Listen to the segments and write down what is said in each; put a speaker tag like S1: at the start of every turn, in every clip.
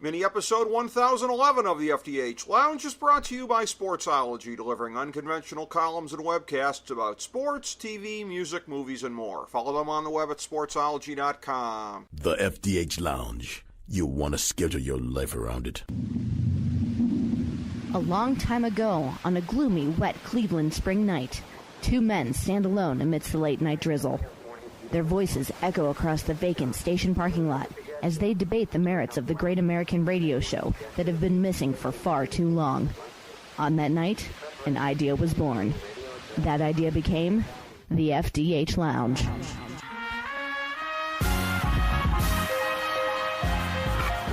S1: Mini episode 1011 of the FDH Lounge is brought to you by Sportsology, delivering unconventional columns and webcasts about sports, TV, music, movies, and more. Follow them on the web at sportsology.com.
S2: The FDH Lounge. You want to schedule your life around it.
S3: A long time ago, on a gloomy, wet Cleveland spring night, two men stand alone amidst the late-night drizzle. Their voices echo across the vacant station parking lot as they debate the merits of the great American radio show that have been missing for far too long. On that night, an idea was born. That idea became the FDH Lounge.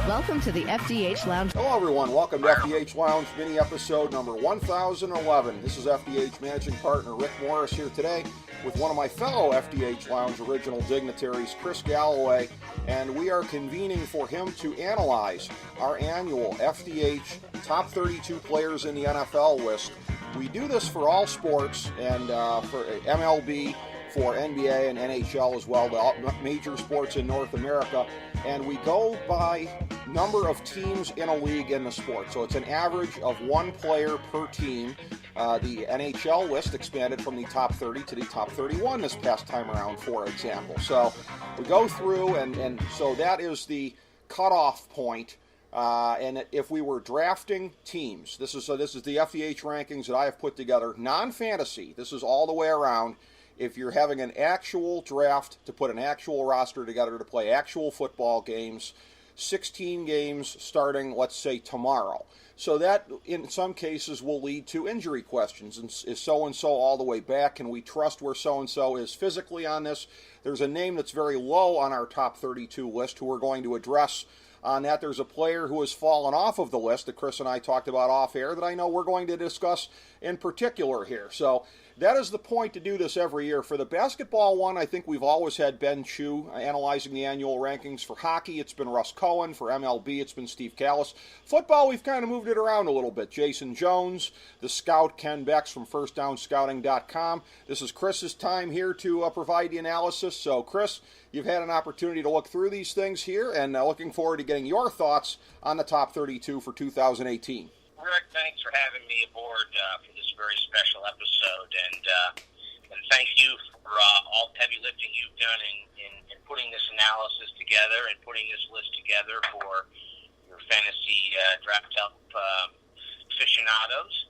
S3: Welcome to the FDH Lounge.
S1: Hello, everyone. Welcome to FDH Lounge mini episode number 1011. This is FDH managing partner Rick Morris here today with one of my fellow FDH Lounge original dignitaries, Chris Galloway, and we are convening for him to analyze our annual FDH top 32 players in the NFL list. We do this for all sports and for MLB, for NBA and NHL as well, the major sports in North America, and we go by number of teams in a league in the sport. So it's an average of one player per team. The NHL list expanded from the top 30 to the top 31 this past time around, for example. So we go through, and so that is the cutoff point. And if we were drafting teams, this is the FDH rankings that I have put together, non-fantasy. This is all the way around. If you're having an actual draft to put an actual roster together to play actual football games, 16 games starting, let's say, tomorrow. So that, in some cases, will lead to injury questions. Is so-and-so all the way back? Can we trust where so-and-so is physically on this? There's a name that's very low on our top 32 list who we're going to address on that. There's a player who has fallen off of the list that Chris and I talked about off air that I know we're going to discuss in particular here. So that is the point to do this every year. For the basketball one, I think we've always had Ben Chu analyzing the annual rankings. For hockey, it's been Russ Cohen. For MLB, it's been Steve Callis. Football, we've kind of moved it around a little bit. Jason Jones, the scout Ken Becks from FirstDownScouting.com. This is Chris's time here to provide the analysis. So, Chris, you've had an opportunity to look through these things here, and looking forward to getting your thoughts on the top 32 for 2018.
S4: Rick, thanks for having me aboard for this very special episode, and thank you for all the heavy lifting you've done in putting this analysis together and putting this list together for your fantasy draft help aficionados.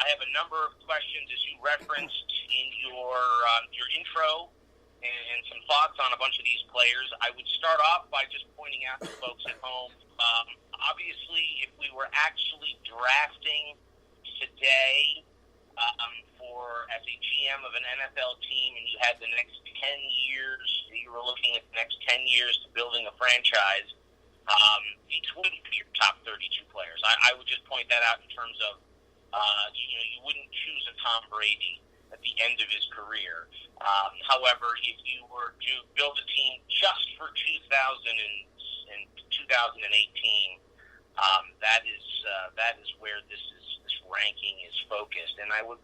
S4: I have a number of questions, as you referenced in your intro, and some thoughts on a bunch of these players. I would start off by just pointing out to folks at home, obviously, if we were actually drafting today as a GM of an NFL team and you had the next 10 years, you were looking at the next 10 years to building a franchise, these wouldn't be your top 32 players. I would just point that out in terms of, you wouldn't choose a Tom Brady at the end of his career. However, if you were to build a team just for 2018, that is where this ranking is focused. And I would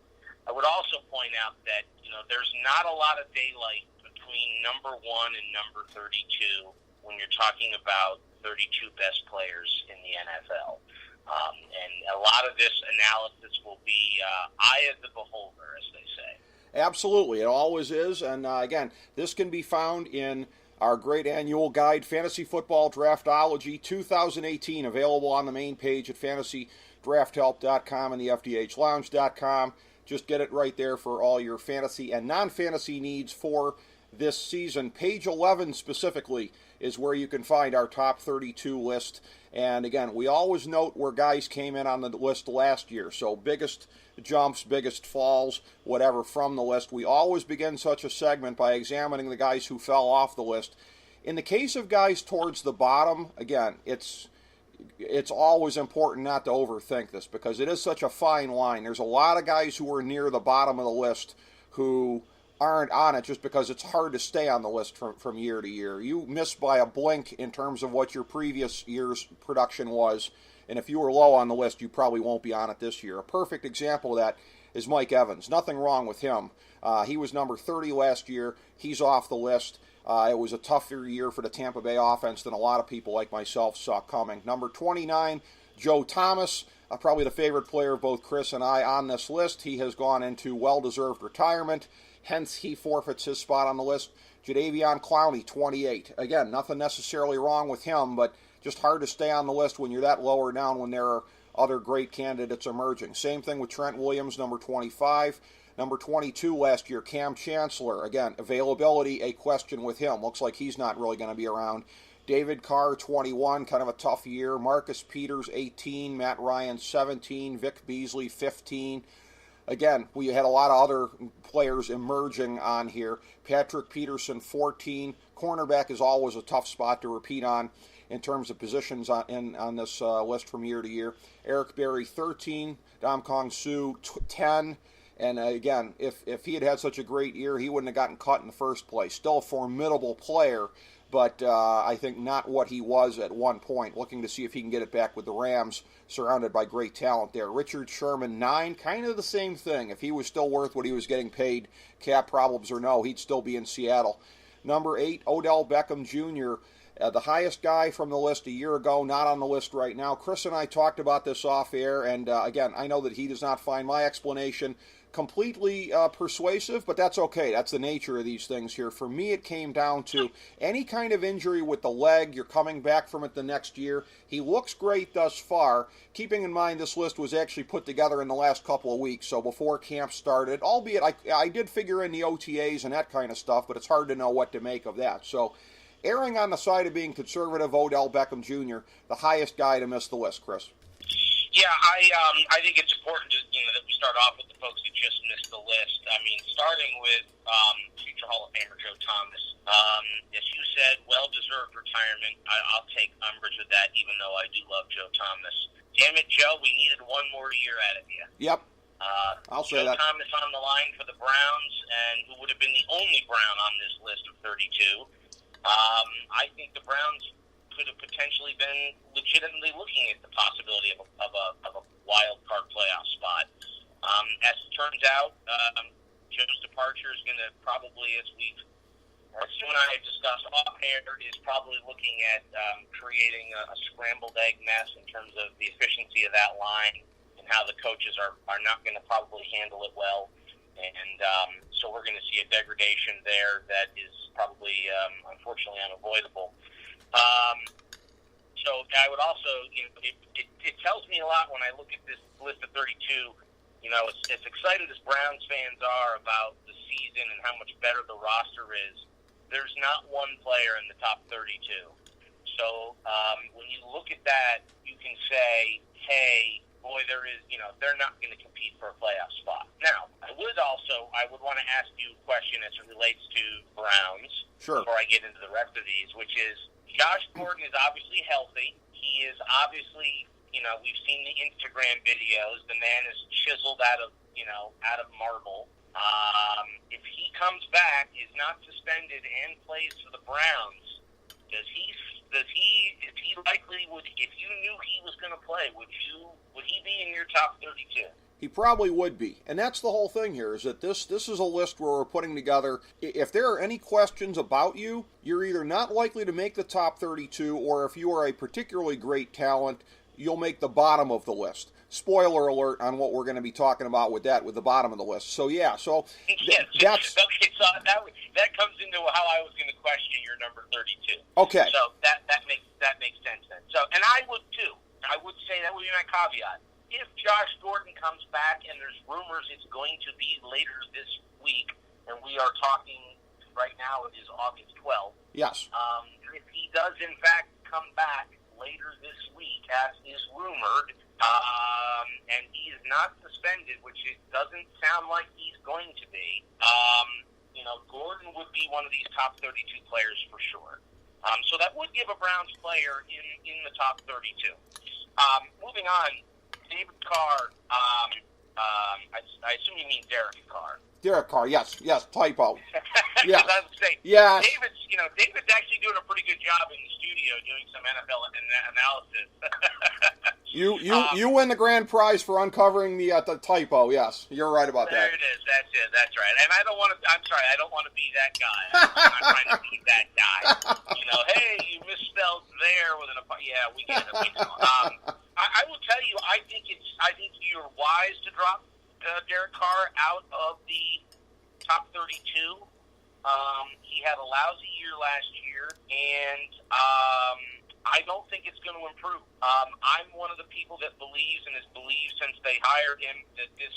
S4: also point out that there's not a lot of daylight between number 1 and number 32 when you're talking about 32 best players in the NFL. And a lot of this analysis will be eye of the beholder, as they say.
S1: Absolutely, it always is. And again, this can be found in our great annual guide, Fantasy Football Draftology 2018, available on the main page at fantasydrafthelp.com and the FDHLounge.com. Just get it right there for all your fantasy and non-fantasy needs for this season. Page 11 specifically is where you can find our top 32 list. And again, we always note where guys came in on the list last year. So biggest jumps, biggest falls, whatever from the list. We always begin such a segment by examining the guys who fell off the list. In the case of guys towards the bottom, again, it's always important not to overthink this because it is such a fine line. There's a lot of guys who are near the bottom of the list who aren't on it just because it's hard to stay on the list from year to year. You miss by a blink in terms of what your previous year's production was, and if you were low on the list, you probably won't be on it this year. A perfect example of that is Mike Evans. Nothing wrong with him. He was number 30 last year. He's off the list. It was a tougher year for the Tampa Bay offense than a lot of people like myself saw coming. Number 29, Joe Thomas, probably the favorite player of both Chris and I on this list. He has gone into well-deserved retirement, hence he forfeits his spot on the list. Jadeveon Clowney, 28. Again, nothing necessarily wrong with him, but just hard to stay on the list when you're that lower down when there are other great candidates emerging. Same thing with Trent Williams, number 25. Number 22 last year, Cam Chancellor. Again, availability, a question with him. Looks like he's not really going to be around. David Carr, 21, kind of a tough year. Marcus Peters, 18. Matt Ryan, 17. Vic Beasley, 15. Again, we had a lot of other players emerging on here. Patrick Peterson, 14. Cornerback is always a tough spot to repeat on in terms of positions on this list from year to year. Eric Berry, 13. Domkong Su, 10. And again, if he had had such a great year, he wouldn't have gotten cut in the first place. Still a formidable player, but I think not what he was at one point. Looking to see if he can get it back with the Rams, surrounded by great talent there. Richard Sherman, 9, kind of the same thing. If he was still worth what he was getting paid, cap problems or no, he'd still be in Seattle. Number 8, Odell Beckham Jr., the highest guy from the list a year ago, not on the list right now. Chris and I talked about this off air, and again, I know that he does not find my explanation completely persuasive, but that's okay. That's the nature of these things here. For me, it came down to any kind of injury with the leg. You're coming back from it the next year. He looks great thus far, keeping in mind this list was actually put together in the last couple of weeks, so before camp started, albeit I did figure in the OTAs and that kind of stuff, but it's hard to know what to make of that. So erring on the side of being conservative, Odell Beckham Jr., the highest guy to miss the list, Chris.
S4: Yeah, I think it's important to, that we start off with the folks who just missed the list. I mean, starting with future Hall of Famer Joe Thomas. As you said, well-deserved retirement. I'll take umbrage with that, even though I do love Joe Thomas. Damn it, Joe, we needed one more year out of you.
S1: Yep. I'll say
S4: Joe
S1: that.
S4: Thomas on the line for the Browns, and who would have been the only Brown on this list of 32. I think the Browns could have potentially been legitimately looking at the possibility of a wild card playoff spot. As it turns out, Joe's departure is going to probably, as you and I have discussed off air, is probably looking at creating a scrambled egg mess in terms of the efficiency of that line and how the coaches are not going to probably handle it well. And so we're going to see a degradation there that is probably, unfortunately, unavoidable. So I would also, it tells me a lot when I look at this list of 32. As excited as Browns fans are about the season and how much better the roster is, there's not one player in the top 32. So when you look at that, you can say, hey, boy, they're not going to compete for a playoff spot. Now, I would want to ask you a question as it relates to Browns.
S1: Sure.
S4: Before I get into the rest of these, which is Josh Gordon is obviously healthy. He is obviously, we've seen the Instagram videos. The man is chiseled out of marble. If he comes back, is not suspended, and plays for the Browns, is he likely, if you knew he was going to play, would he be in your top 32?
S1: He probably would be. And that's the whole thing here, is that this is a list where we're putting together, if there are any questions about you, you're either not likely to make the top 32, or if you are a particularly great talent, you'll make the bottom of the list. Spoiler alert on what we're going to be talking about with the bottom of the list. So, yeah,
S4: that's... Okay, so that comes into how I was going to question your number 32.
S1: Okay.
S4: So that makes sense then. So, and I would too. I would say that would be my caveat. If Josh Gordon comes back, and there's rumors it's going to be later this week, and we are talking right now, it is August 12th.
S1: Yes.
S4: If he does in fact come back later this week, as is rumored, and he is not suspended, which it doesn't sound like he's going to be, Gordon would be one of these top 32 players for sure. So that would give a Browns player in the top 32. Moving on, David Carr, I assume you mean Derek Carr.
S1: Derek Carr, yes, typo.
S4: Yeah. I would say,
S1: yes.
S4: David's actually doing a pretty good job in the studio doing some NFL analysis.
S1: You win the grand prize for uncovering the typo. Yes, you're right about that.
S4: There it is. That's it. That's right. And I don't want to. I'm sorry. I don't want to be that guy. I'm not trying to be that guy. Hey, you misspelled there with an. Yeah, we get it. We know. I will tell you. I think you're wise to drop Derek Carr out of the top 32. He had a lousy year last year, and I don't think it's going to improve. I'm one of the people that believes and has believed since they hired him that this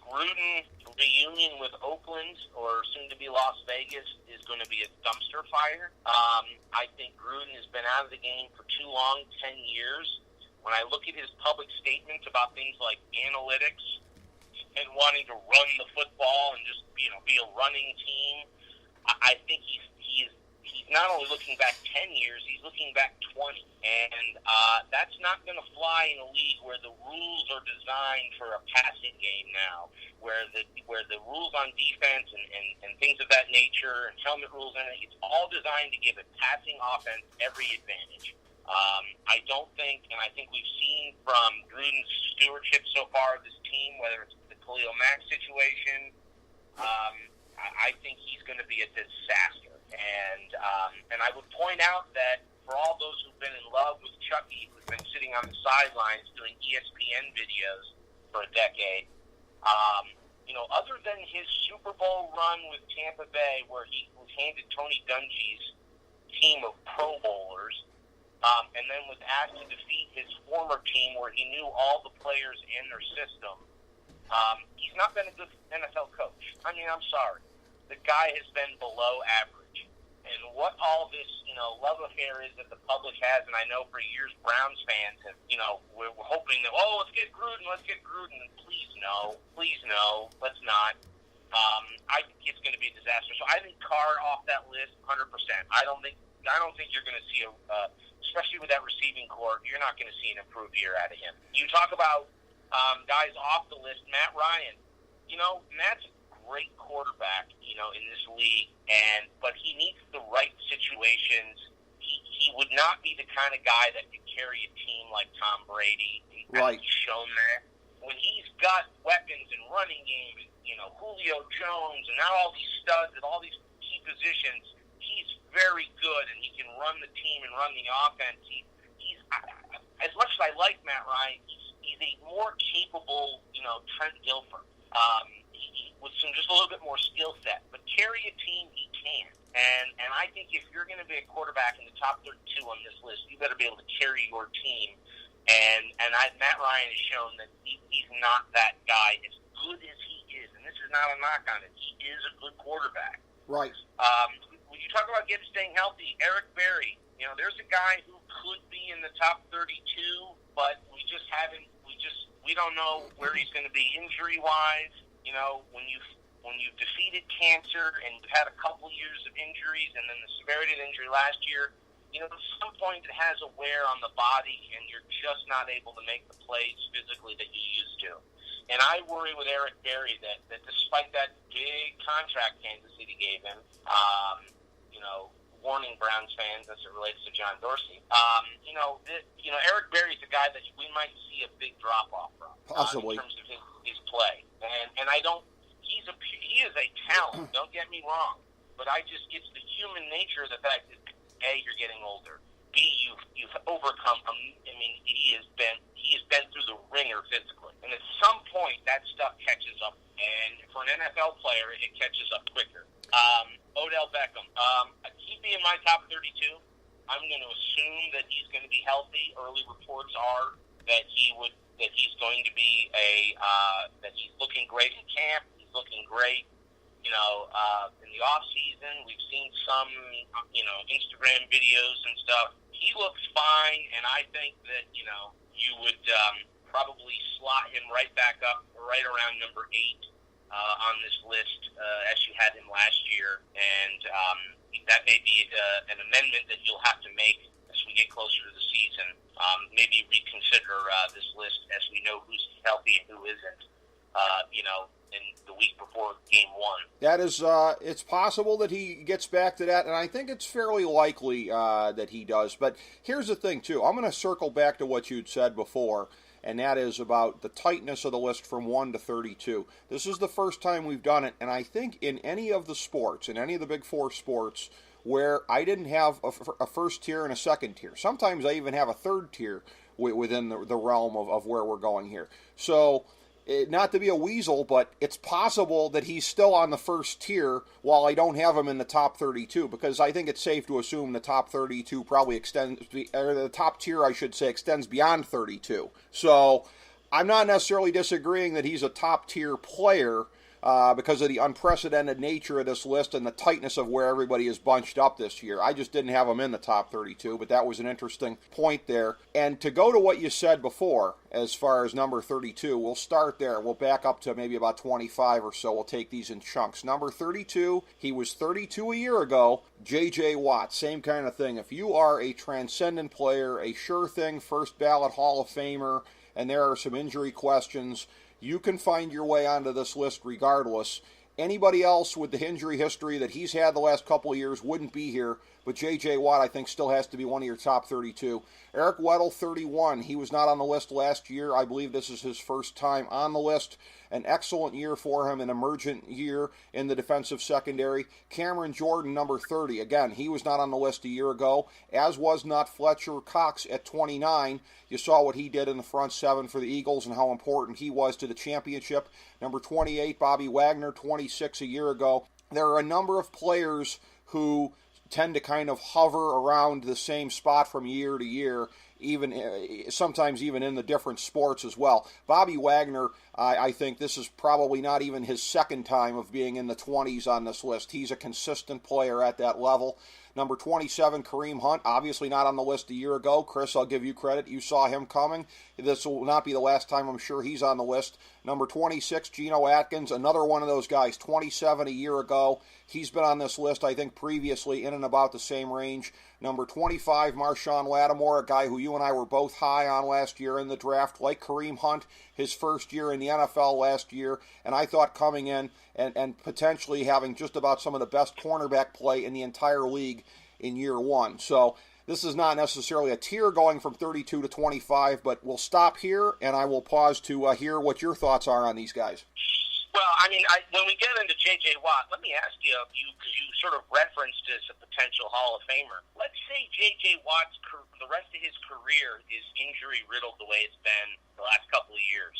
S4: Gruden reunion with Oakland, or soon to be Las Vegas, is going to be a dumpster fire. I think Gruden has been out of the game for too long, 10 years. When I look at his public statements about things like analytics and wanting to run the football and just be a running team, I think he's not only looking back 10 years, he's looking back 20. And that's not going to fly in a league where the rules are designed for a passing game now, where the rules on defense and things of that nature and helmet rules and it's all designed to give a passing offense every advantage. I don't think, and I think we've seen from Gruden's stewardship so far of this team, whether it's the Khalil Mack situation, I think he's going to be a disaster. And I would point out that for all those who've been in love with Chucky, who's been sitting on the sidelines doing ESPN videos for a decade, other than his Super Bowl run with Tampa Bay, where he was handed Tony Dungy's team of Pro Bowlers, and then was asked to defeat his former team where he knew all the players in their system, he's not been a good NFL coach. I mean, I'm sorry. The guy has been below average. And what all this, love affair is that the public has, and I know for years Browns fans have, we're hoping that, let's get Gruden. And please no, let's not. I think it's going to be a disaster. So I think Carr off that list, 100%. I don't think you're going to see especially with that receiving core, you're not going to see an improved year out of him. You talk about guys off the list, Matt Ryan. Matt's a great quarterback, in this league, but he needs the right situations. He would not be the kind of guy that could carry a team like Tom Brady.
S1: Right.
S4: He's shown that. When he's got weapons and running game, Julio Jones, and now all these studs at all these key positions, he's very good, and he can run the team and run the offense. He's as much as I like Matt Ryan, he's a more capable, Trent Dilfer. With just a little bit more skill set, but carry a team he can. And I think if you're going to be a quarterback in the top 32 on this list, you better be able to carry your team. Matt Ryan has shown that he's not that guy. As good as he is, and this is not a knock on him, he is a good quarterback.
S1: Right.
S4: When you talk about staying healthy, Eric Berry, there's a guy who could be in the top 32, but we don't know where he's going to be injury-wise. When you've defeated cancer and you've had a couple years of injuries and then the severity of the injury last year, at some point it has a wear on the body and you're just not able to make the plays physically that you used to. And I worry with Eric Berry that despite that big contract Kansas City gave him, warning Browns fans as it relates to John Dorsey, Eric Berry's a guy that we might see a big drop-off from.
S1: Possibly.
S4: In terms of his play. And I don't, he is a talent, don't get me wrong, but it's the human nature of the fact that, A, you're getting older, B, you've overcome, he has been through the ringer physically, and at some point that stuff catches up, and for an NFL player, it catches up quicker. Odell Beckham, he'd be in my top 32. I'm going to assume that he's going to be healthy. Early reports are that he's going to be that he's looking great in camp. He's looking great, in the off season. We've seen some, Instagram videos and stuff. He looks fine, and I think that, you would probably slot him right back up, right around number 8 on this list as you had him last year, and that may be an amendment that you'll have to make as we get closer to the season. Maybe reconsider this list as we know who's healthy and who isn't, in the week before Game 1.
S1: That is, it's possible that he gets back to that, and I think it's fairly likely that he does. But here's the thing, too. I'm going to circle back to what you'd said before, and that is about the tightness of the list from 1 to 32. This is the first time we've done it, and I think in any of the sports, in any of the Big Four sports, where I didn't have a first tier and a second tier. Sometimes I even have a third tier within the realm of where we're going here. So, not to be a weasel, but it's possible that he's still on the first tier while I don't have him in the top 32, because I think it's safe to assume the top 32 probably extends, or the top tier, I should say, extends beyond 32. So I'm not necessarily disagreeing that he's a top tier player, because of the unprecedented nature of this list and the tightness of where everybody is bunched up this year. I just didn't have him in the top 32, but that was an interesting point there. And to go to what you said before, as far as number 32, we'll start there. We'll back up to maybe about 25 or so. We'll take these in chunks. Number 32, he was 32 a year ago, J.J. Watt. Same kind of thing. If you are a transcendent player, a sure thing, first ballot Hall of Famer, and there are some injury questions, you can find your way onto this list regardless. Anybody else with the injury history that he's had the last couple of years wouldn't be here, but J.J. Watt, I think, still has to be one of your top 32. Eric Weddle, 31. He was not on the list last year. I believe this is his first time on the list. An excellent year for him, an emergent year in the defensive secondary. Cameron Jordan, number 30. Again, he was not on the list a year ago, as was not Fletcher Cox at 29. You saw what he did in the front seven for the Eagles and how important he was to the championship. Number 28, Bobby Wagner, 26 a year ago. There are a number of players who tend to kind of hover around the same spot from year to year, even sometimes even in the different sports as well. Bobby Wagner, I think this is probably not even his second time of being in the 20s on this list. He's a consistent player at that level. Number 27, Kareem Hunt, obviously not on the list a year ago. Chris, I'll give you credit. You saw him coming. This will not be the last time I'm sure he's on the list. Number 26, Geno Atkins, another one of those guys, 27 a year ago. He's been on this list, I think, previously in and about the same range. Number 25, Marshawn Lattimore, a guy who you and I were both high on last year in the draft, like Kareem Hunt, his first year in the NFL last year, and I thought coming in and potentially having just about some of the best cornerback play in the entire league in year one. So this is not necessarily a tier going from 32 to 25, but we'll stop here, and I will pause to hear what your thoughts are on these guys.
S4: Well, I mean, when we get into J.J. Watt, let me ask you, because you sort of referenced as a potential Hall of Famer. Let's say J.J. Watt's, the rest of his career is injury-riddled the way it's been the last couple of years,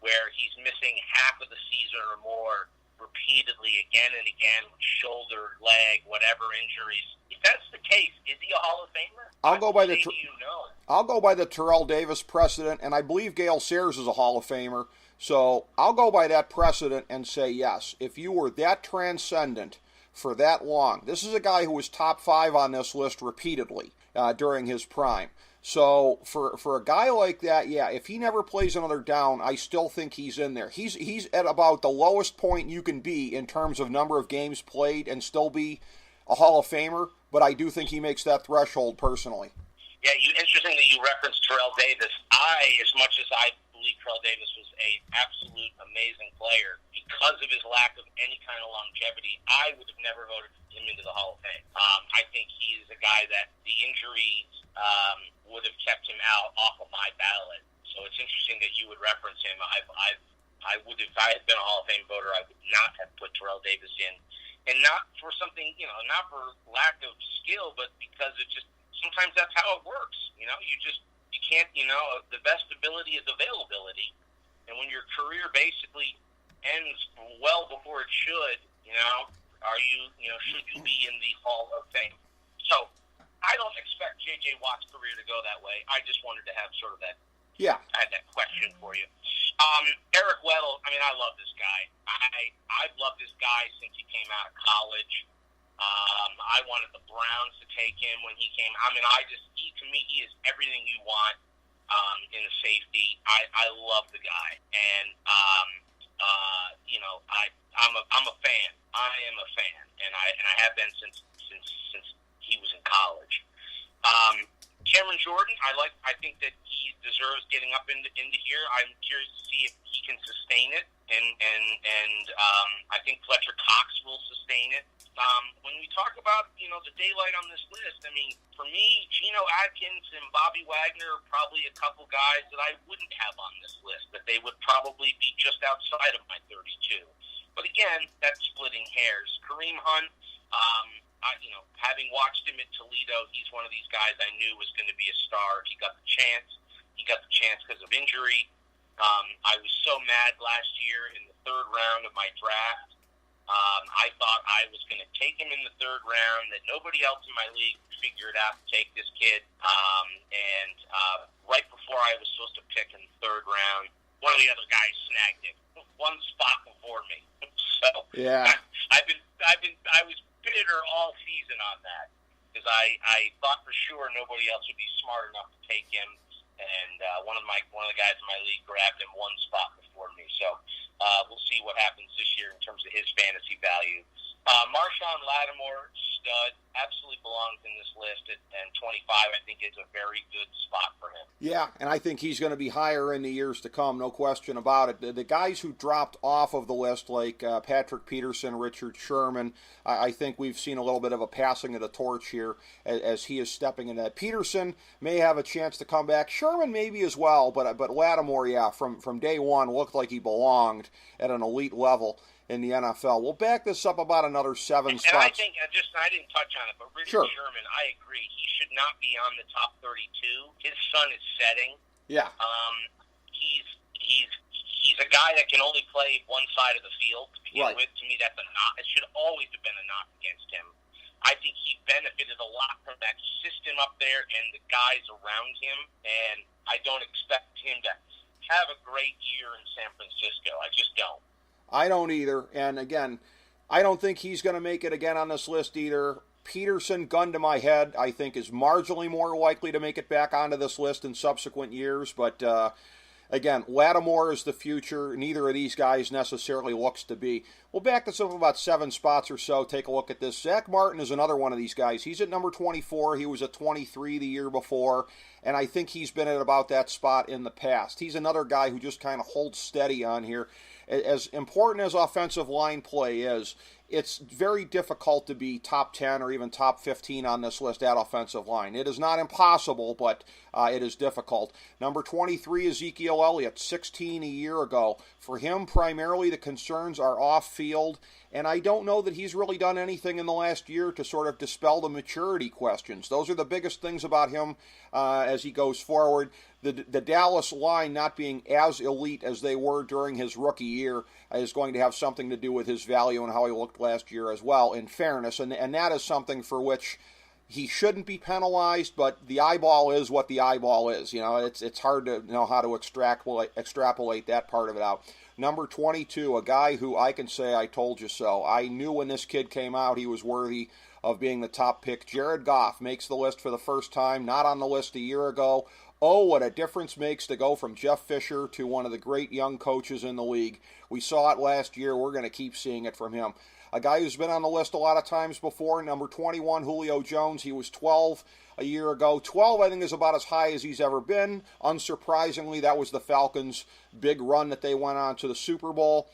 S4: where he's missing half of the season or more repeatedly again and again, shoulder, leg, whatever injuries. If that's the case, is he a Hall of Famer?
S1: I'll go by the Terrell Davis precedent, and I believe Gale Sayers is a Hall of Famer. So I'll go by that precedent and say yes. If you were that transcendent for that long, this is a guy who was top 5 on this list repeatedly during his prime. So for a guy like that, yeah, if he never plays another down, I still think he's in there. He's at about the lowest point you can be in terms of number of games played and still be a Hall of Famer, but I do think he makes that threshold personally.
S4: Yeah, interesting that you referenced Terrell Davis. As much as I believe Terrell Davis was an absolute amazing player, because of his lack of any kind of longevity, I would have never voted him into the Hall of Fame. I think he is a guy that the injuries would have kept him out off of my ballot. So it's interesting that you would reference him. I would, if I had been a Hall of Fame voter, I would not have put Terrell Davis in, and not for something, not for lack of skill, but because it just sometimes that's how it works. You can't, the best ability is availability. And when your career basically ends well before it should, should you be in the Hall of Fame? So I don't expect J.J. Watt's career to go that way. I just wanted to have sort of that.
S1: Yeah.
S4: I had that question for you. Eric Weddle, I mean, I love this guy. I've loved this guy since he came out of college. I wanted the Browns to take him when he came. I mean, to me, he is everything you want in a safety. I love the guy, and I'm a fan. I am a fan, and I have been since he was in college. Cameron Jordan, I think that he he deserves getting up into here. I'm curious to see if he can sustain it, and I think Fletcher Cox will sustain it. When we talk about, the daylight on this list, I mean, for me, Geno Atkins and Bobby Wagner are probably a couple guys that I wouldn't have on this list, that they would probably be just outside of my 32. But again, that's splitting hairs. Kareem Hunt, having watched him at Toledo, he's one of these guys I knew was going to be a star. He got the chance. He got the chance because of injury. I was so mad last year in the third round of my draft. I thought I was going to take him in the third round, that nobody else in my league figured out to take this kid. And right before I was supposed to pick in the third round, one of the other guys snagged him one spot before me. So
S1: yeah,
S4: I was bitter all season on that, because I thought for sure nobody else would be smart enough to take him. And one of the guys in my league grabbed him one spot before me. So we'll see what happens this year in terms of his fantasy value. Marshawn Lattimore, stud, absolutely belongs in this list and 25. I think is a very good spot for him.
S1: Yeah, and I think he's going to be higher in the years to come, no question about it. The guys who dropped off of the list, like Patrick Peterson, Richard Sherman, I think we've seen a little bit of a passing of the torch here as he is stepping in that. Peterson may have a chance to come back. Sherman maybe as well, but Lattimore, yeah, from day one looked like he belonged at an elite level in the NFL. We'll back this up about another 7 spots.
S4: And I think, I didn't touch on it, but Richard
S1: Sure.
S4: Sherman, I agree. He should not be on the top 32. His sun is setting.
S1: Yeah.
S4: He's a guy that can only play one side of the field to begin
S1: Right.
S4: with. To me, that's a knock. It should always have been a knock against him. I think he benefited a lot from that system up there and the guys around him, and I don't expect him to have a great year in San Francisco. I just don't.
S1: I don't either. And again, I don't think he's going to make it again on this list either. Peterson, gun to my head, I think is marginally more likely to make it back onto this list in subsequent years. But again, Lattimore is the future. Neither of these guys necessarily looks to be. We'll back this up about 7 spots or so. Take a look at this. Zach Martin is another one of these guys. He's at number 24. He was at 23 the year before. And I think he's been at about that spot in the past. He's another guy who just kind of holds steady on here. As important as offensive line play is, it's very difficult to be top 10 or even top 15 on this list at offensive line. It is not impossible, but it is difficult. Number 23, Ezekiel Elliott, 16 a year ago. For him, primarily the concerns are off-field, and I don't know that he's really done anything in the last year to sort of dispel the maturity questions. Those are the biggest things about him as he goes forward. The Dallas line not being as elite as they were during his rookie year is going to have something to do with his value and how he looked last year as well, in fairness. And that is something for which he shouldn't be penalized, but the eyeball is what the eyeball is. It's hard to know how to extrapolate that part of it out. Number 22, a guy who I can say I told you so. I knew when this kid came out he was worthy of being the top pick. Jared Goff makes the list for the first time, not on the list a year ago. Oh, what a difference makes to go from Jeff Fisher to one of the great young coaches in the league. We saw it last year. We're going to keep seeing it from him. A guy who's been on the list a lot of times before, number 21, Julio Jones. He was 12 a year ago. 12, I think, is about as high as he's ever been. Unsurprisingly, that was the Falcons' big run that they went on to the Super Bowl.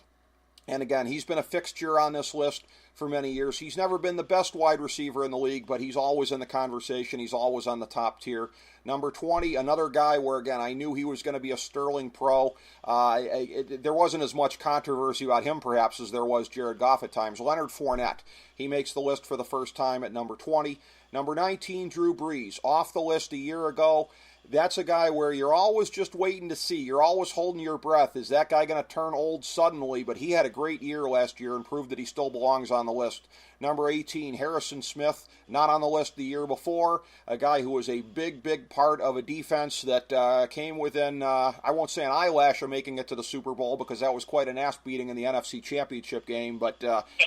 S1: And again, he's been a fixture on this list for many years. He's never been the best wide receiver in the league, but he's always in the conversation. He's always on the top tier. Number 20, another guy where, again, I knew he was going to be a sterling pro. There wasn't as much controversy about him, perhaps, as there was Jared Goff at times. Leonard Fournette. He makes the list for the first time at number 20. Number 19, Drew Brees. Off the list a year ago. That's a guy where you're always just waiting to see. You're always holding your breath. Is that guy going to turn old suddenly? But he had a great year last year and proved that he still belongs on the list. Number 18, Harrison Smith, not on the list the year before. A guy who was a big, big part of a defense that came within, I won't say an eyelash of making it to the Super Bowl because that was quite an ass beating in the NFC Championship game, but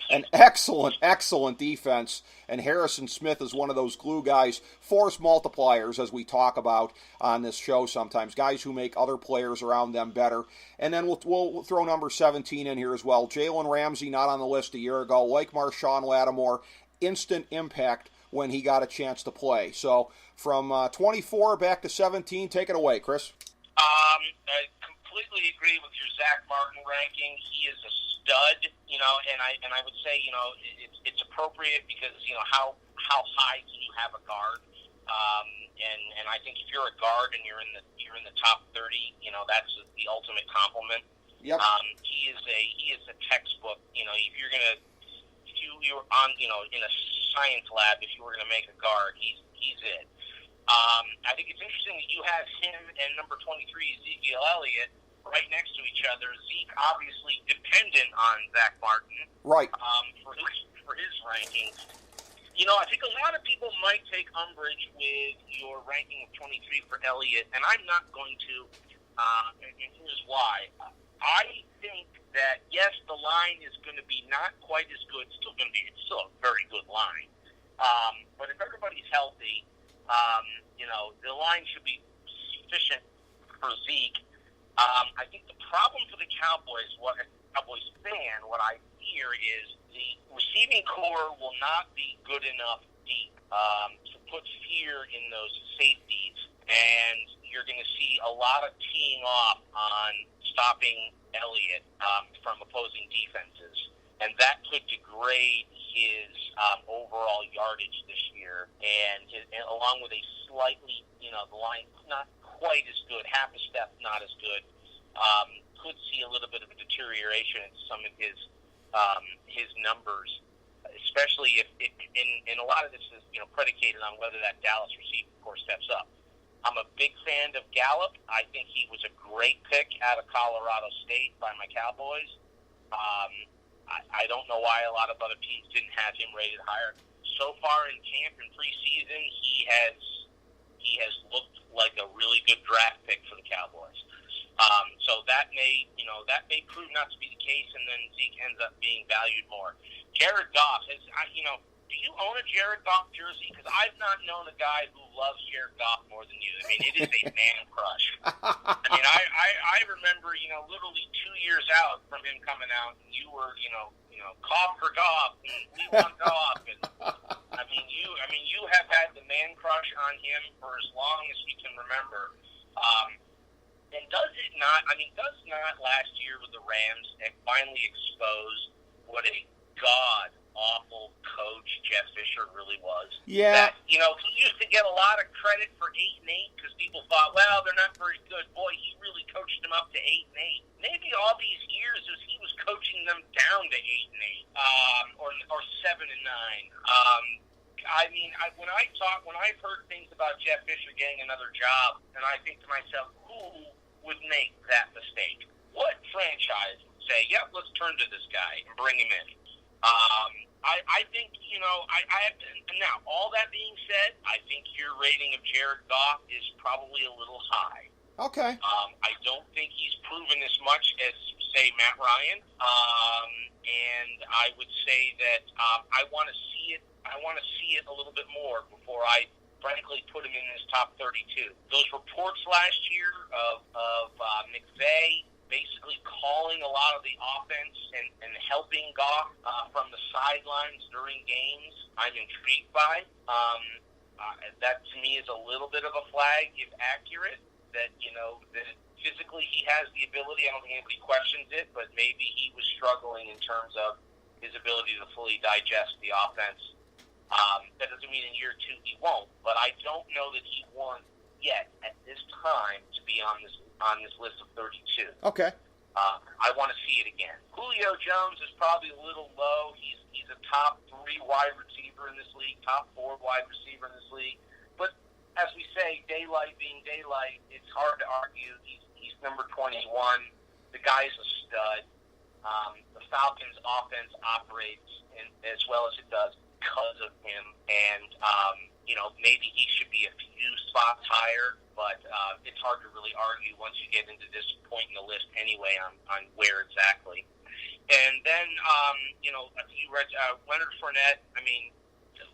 S1: an excellent, excellent defense. And Harrison Smith is one of those glue guys, force multipliers, as we talk about on this show sometimes, guys who make other players around them better. And then we'll throw number 17 in here as well. Jalen Ramsey, not on the list a year ago, like Marshawn Lattimore, instant impact when he got a chance to play. So from 24 back to 17. Take it away, Chris.
S4: I completely agree with your Zach Martin ranking. He is a stud, and I would say, it's appropriate because, how high can you have a guard? And I think if you're a guard and you're in the top 30, that's the ultimate compliment.
S1: Yep.
S4: He is a textbook. If you were on, in a science lab, if you were going to make a guard, he's it. I think it's interesting that you have him and number 23, Ezekiel Elliott, right next to each other. Zeke obviously dependent on Zach Martin,
S1: right?
S4: For his rankings. I think a lot of people might take umbrage with your ranking of 23 for Elliott, and I'm not going to. And here's why. I think that yes, the line is going to be not quite as good. It's still a very good line. But if everybody's healthy, the line should be sufficient for Zeke. I think the problem for the Cowboys, what I fear is the receiving core will not be good enough deep to put fear in those safeties, and you're going to see a lot of teeing off on stopping Elliott from opposing defenses, and that could degrade his overall yardage this year, and along with a slightly, the line not quite as good, half a step not as good, could see a little bit of a deterioration in some of his numbers, especially if and a lot of this is predicated on whether that Dallas receiver core steps up. I'm a big fan of Gallup. I think he was a great pick out of Colorado State by my Cowboys. I don't know why a lot of other teams didn't have him rated higher. So far in camp and preseason, he has looked like a really good draft pick for the Cowboys. So that may prove not to be the case, and then Zeke ends up being valued more. Jared Goff has, do you own a Jared Goff jersey? Because I've not known a guy who loves Jared Goff more than you. I mean, it is a man crush. I mean, I remember, literally 2 years out from him coming out, and you were, cough for Goff, and we want Goff, and you have had the man crush on him for as long as we can remember. And does not last year with the Rams finally expose what a god-awful coach Jeff Fisher really was?
S1: Yeah.
S4: That, he used to get a lot of credit for 8-8 because people thought, well, they're not very good. Boy, he really coached them up to 8-8. Maybe all these years he was coaching them down to 8-8, or 7-9. When I've heard things about Jeff Fisher getting another job, and I think to myself, who would make that mistake? What franchise would say, yep, let's turn to this guy and bring him in? I think, now, all that being said, I think your rating of Jared Goff is probably a little high.
S1: Okay.
S4: I don't think he's proven as much as, say, Matt Ryan. And I would say that I want to see it. I want to see it a little bit more before I, frankly, put him in his top 32. Those reports last year of McVay basically calling a lot of the offense and helping Goff from the sidelines during games, I'm intrigued by. That to me is a little bit of a flag, if accurate, that physically he has the ability. I don't think anybody questions it, but maybe he was struggling in terms of his ability to fully digest the offense. That doesn't mean in year 2 he won't, but I don't know that he wants yet at this time to be on this list of 32.
S1: Okay.
S4: I want to see it again. Julio Jones is probably a little low. He's a top 3 wide receiver in this league, top 4 wide receiver in this league. But as we say, daylight being daylight, it's hard to argue. He's number 21. The guy's a stud. The Falcons' offense operates as well as it does because of him, and maybe he should be a few spots higher, but it's hard to really argue once you get into this point in the list anyway on where exactly. And then you read Leonard Fournette. I mean,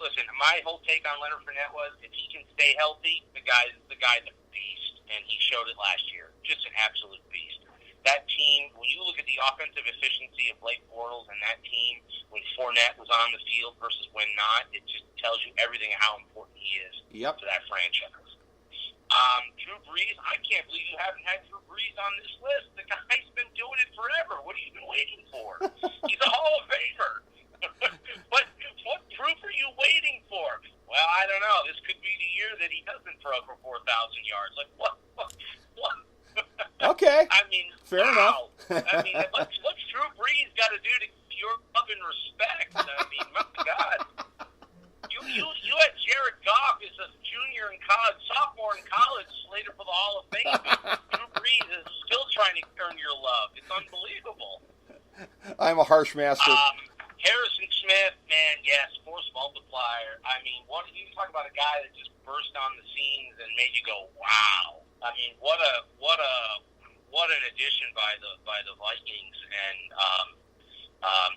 S4: listen, my whole take on Leonard Fournette was if he can stay healthy, the guy's a beast, and he showed it last year. Just an absolute beast. That team, when you look at the offensive efficiency of Blake Bortles and that team when Fournette was on the field versus when not, it just tells you everything how important he is.
S1: Yep.
S4: to that franchise. Drew Brees, I can't believe you haven't had Drew Brees on this list. The guy's been doing it forever. What have you been waiting for? He's a Hall of Famer. What proof are you waiting for? Well, I don't know. This could be the year that he doesn't throw for 4,000 yards. Like, what?
S1: Okay.
S4: I mean,
S1: fair enough.
S4: I mean, what's Drew Brees got to do to your love and respect? I mean, my God. You had Jared Goff as a junior in college, sophomore in college, slated for the Hall of Fame. Drew Brees is still trying to earn your love. It's unbelievable.
S1: I'm a harsh master.
S4: Harrison Smith, man, yes, force multiplier. I mean, you talk about a guy that just burst on the scenes and made you go, wow. I mean, what an addition by the Vikings, and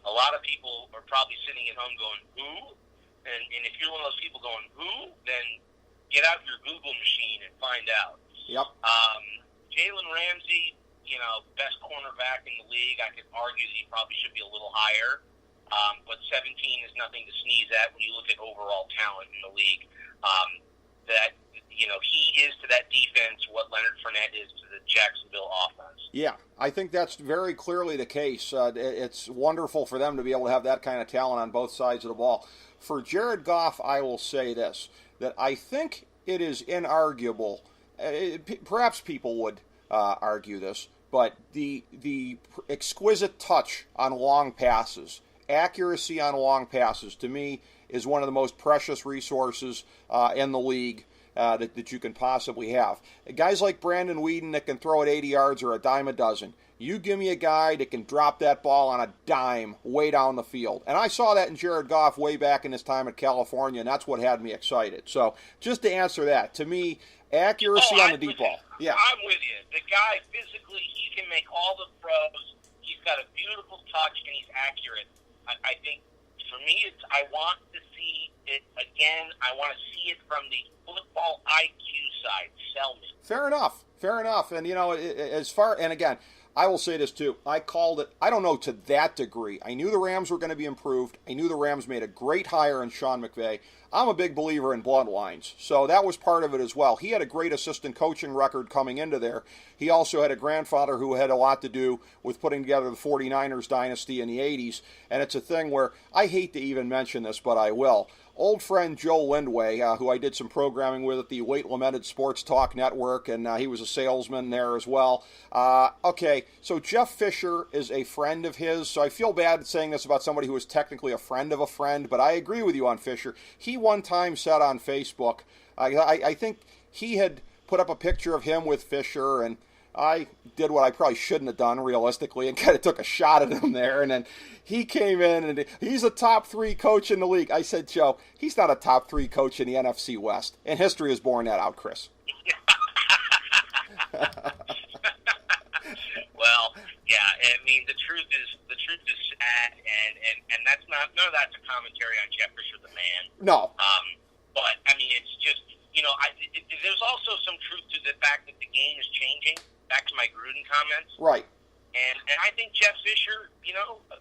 S4: a lot of people are probably sitting at home going, who? And if you're one of those people going, who? Then get out your Google machine and find out.
S1: Yep.
S4: Jalen Ramsey, best cornerback in the league. I could argue that he probably should be a little higher. But 17 is nothing to sneeze at when you look at overall talent in the league. He is to that defense what Leonard Fournette is to the Jacksonville offense.
S1: Yeah, I think that's very clearly the case. It's wonderful for them to be able to have that kind of talent on both sides of the ball. For Jared Goff, I will say this, that I think it is inarguable. Perhaps people would argue this, but the exquisite touch on long passes, accuracy on long passes, to me, is one of the most precious resources in the league that you can possibly have. Guys like Brandon Weeden that can throw it 80 yards or a dime a dozen. You give me a guy that can drop that ball on a dime way down the field. And I saw that in Jared Goff way back in his time at California, and that's what had me excited. So just to answer that, to me, accuracy on the deep ball. Yeah.
S4: I'm with you. The guy physically, he can make all the throws. He's got a beautiful touch, and he's accurate. I think for me, I want to see it again. I want to see it from the football IQ side. Sell me.
S1: Fair enough. And, and again, I will say this too. I called it, I don't know to that degree. I knew the Rams were going to be improved. I knew the Rams made a great hire in Sean McVay. I'm a big believer in bloodlines, so that was part of it as well. He had a great assistant coaching record coming into there. He also had a grandfather who had a lot to do with putting together the 49ers dynasty in the 80s, and it's a thing where I hate to even mention this, but I will. Old friend Joe Lindway, who I did some programming with at the Late Lamented Sports Talk Network, and he was a salesman there as well. Okay, so Jeff Fisher is a friend of his, so I feel bad saying this about somebody who is technically a friend of a friend, but I agree with you on Fisher. He one time said on Facebook, I think he had put up a picture of him with Fisher, and I did what I probably shouldn't have done realistically and kind of took a shot at him there. And then he came in and he's a top 3 coach in the league. I said, Joe, he's not a top 3 coach in the NFC West. And history has borne that out, Chris.
S4: Well, yeah, I mean, the truth is sad, and that's not, none of that's a commentary on Jeff Fisher, the man.
S1: No.
S4: But, I mean, it's just, there's also some truth to the fact that the game is changing, back to my Gruden comments.
S1: Right.
S4: And I think Jeff Fisher,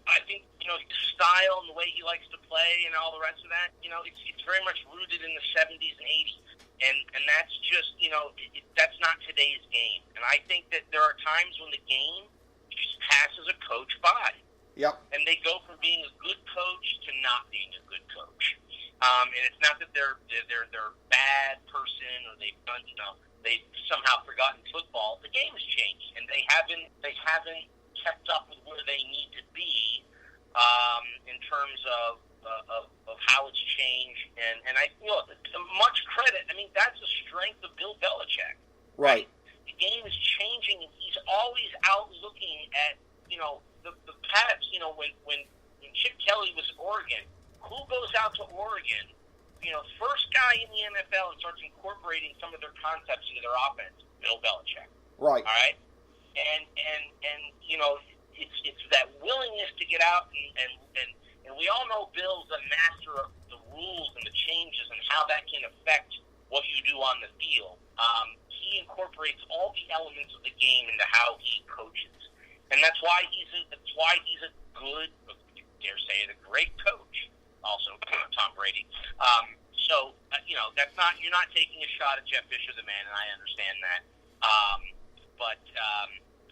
S4: I think, his style and the way he likes to play and all the rest of that, it's very much rooted in the 70s and 80s. And that's just, that's not today's game. And I think that there are times when the game just passes a coach by.
S1: Yep.
S4: And they go from being a good coach to not being a good coach. And it's not that they're a bad person or they've done, they've somehow forgotten football. The game has changed, and they haven't kept up with where they need to be in terms of how it's changed. And I much credit. I mean, that's a strength of Bill Belichick.
S1: Right.
S4: The game is changing, and he's always out looking at the Pats. When Chip Kelly was at Oregon, who goes out to Oregon? First guy in the NFL and starts incorporating some of their concepts into their offense, Bill Belichick.
S1: Right.
S4: All right. And it's that willingness to get out and we all know Bill's a master of the rules and the changes and how that can affect what you do on the field. He incorporates all the elements of the game into how he coaches, and that's why he's a good, dare say it, a great coach. Also, Tom Brady. So, that's not, you're not taking a shot at Jeff Fisher, the man, and I understand that. But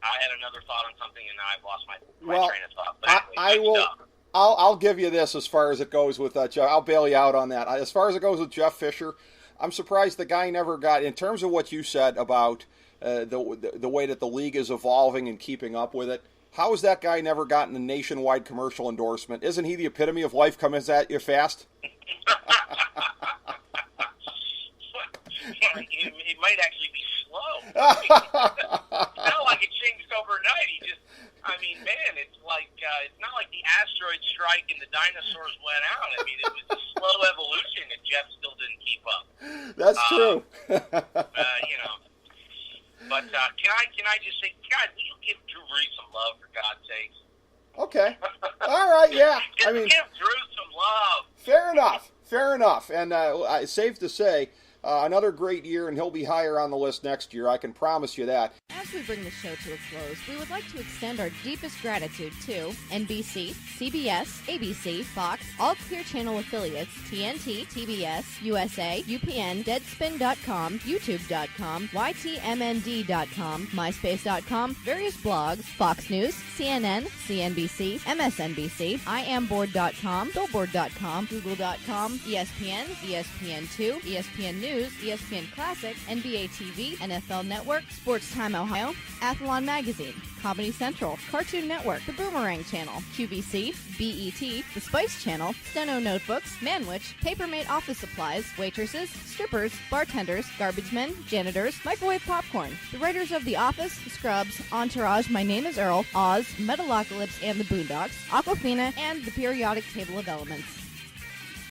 S4: I had another thought on something, and I've lost my train of thought. But anyway,
S1: I'll give you this as far as it goes with Jeff. I'll bail you out on that. As far as it goes with Jeff Fisher, I'm surprised the guy never got, in terms of what you said about the way that the league is evolving and keeping up with it, how has that guy never gotten a nationwide commercial endorsement? Isn't he the epitome of life comes at you fast?
S4: It might actually be slow. It's not like it changed overnight. It's like it's not like the asteroid strike and the dinosaurs went out. I mean, it was a slow evolution, and Jeff still didn't keep up.
S1: That's true.
S4: But can I just say, God, will you give Drew Brees some love, for God's sakes?
S1: Okay. All right. Yeah.
S4: Just give Drew some love.
S1: Fair enough. And it's safe to say, another great year, and he'll be higher on the list next year. I can promise you that.
S3: As we bring the show to a close, we would like to extend our deepest gratitude to NBC, CBS, ABC, Fox, all Clear Channel affiliates, TNT, TBS, USA, UPN, Deadspin.com, YouTube.com, YTMND.com, MySpace.com, various blogs, Fox News, CNN, CNBC, MSNBC, IamBoard.com, Billboard.com, Google.com, ESPN, ESPN2, ESPN News, ESPN Classic, NBA TV, NFL Network, Sports Time Ohio, Athlon Magazine, Comedy Central, Cartoon Network, The Boomerang Channel, QVC, BET, The Spice Channel, Steno Notebooks, Manwich, Papermate Office Supplies, waitresses, strippers, bartenders, garbage men, janitors, microwave popcorn, the writers of The Office, Scrubs, Entourage, My Name is Earl, Oz, Metalocalypse and the Boondocks, Aquafina, and The Periodic Table of Elements.